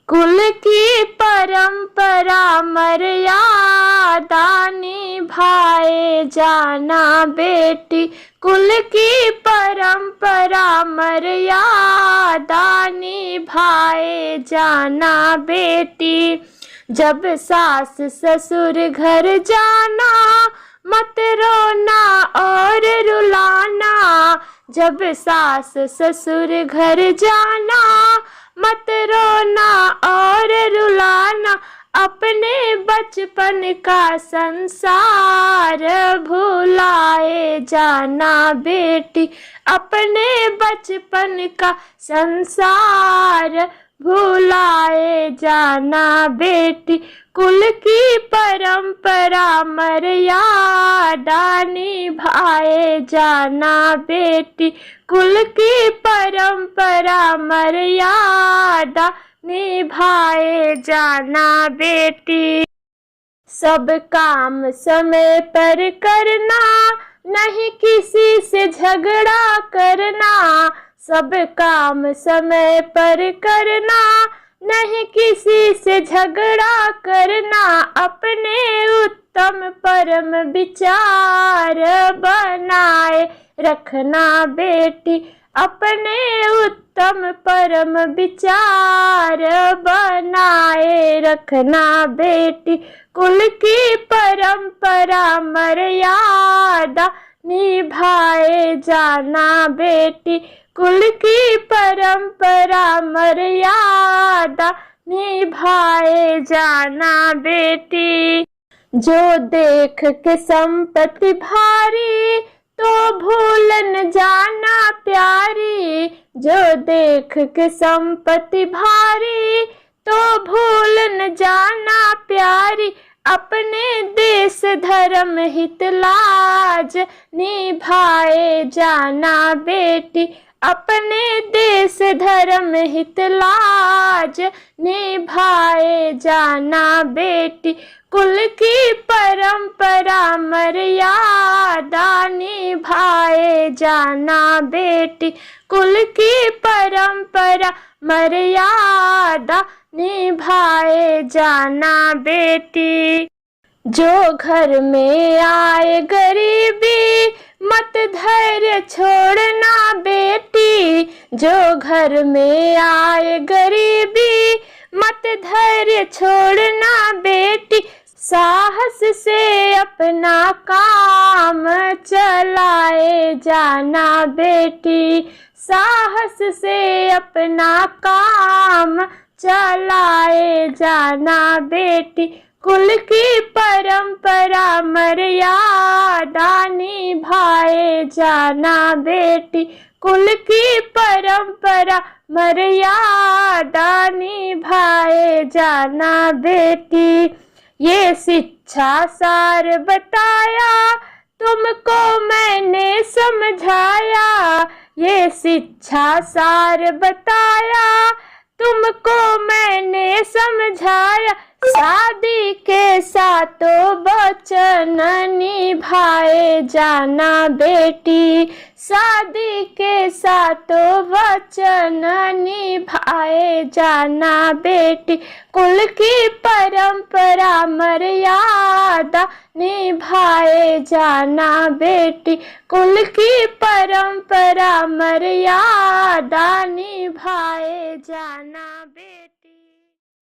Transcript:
कुल की परंपरा मर्यादा निभाए जाना बेटी। कुल की परंपरा मर्यादा निभाए जाना बेटी। जब सास ससुर घर जाना मत रोना और रुलाना। जब सास ससुर घर जाना मत रोना और रुलाना। अपने बचपन का संसार भुलाए जाना बेटी। अपने बचपन का संसार भुलाए जाना बेटी। कुल की परंपरा मर्यादा निभाए जाना बेटी। कुल की परंपरा मर्यादा निभाए जाना बेटी। सब काम समय पर करना, नहीं किसी से झगड़ा करना। सब काम समय पर करना, नहीं किसी से झगड़ा करना। अपने उत्तम परम विचार बनाए रखना बेटी। अपने उत्तम परम विचार बनाए रखना बेटी। कुल की परंपरा मर्यादा निभाए जाना बेटी। कुल की परंपरा मर्यादा निभाए जाना बेटी। जो देख के संपत्ति भारी तो भूल न जाना प्यारी। जो देख के संपत्ति भारी तो भूल न जाना प्यारी। अपने देश धर्म हित लाज निभाए जाना बेटी। अपने देश धर्म हित लाज निभाए जाना बेटी। कुल की परंपरा मर्यादा निभाए जाना बेटी। कुल की परंपरा मर्यादा निभाए जाना बेटी। जो घर में आए गरीबी मत धैर्य छोड़ना बेटी। जो घर में आए गरीबी मत धैर्य छोड़ना बेटी। साहस से अपना काम चलाए जाना बेटी। साहस से अपना काम चलाए जाना बेटी। कुल की परंपरा मर्यादा निभाए जाना बेटी। कुल की परंपरा मर्यादा निभाए जाना बेटी। ये शिक्षा सार बताया तुमको मैंने समझाया। ये शिक्षा सार बताया तुमको मैंने समझाया। शादी के साथों वचन निभाए जाना बेटी। शादी के साथों वचन निभाए जाना बेटी। कुल की परंपरा मर्यादा निभाए जाना बेटी। कुल की परंपरा मर्यादा निभाए जाना बेटी।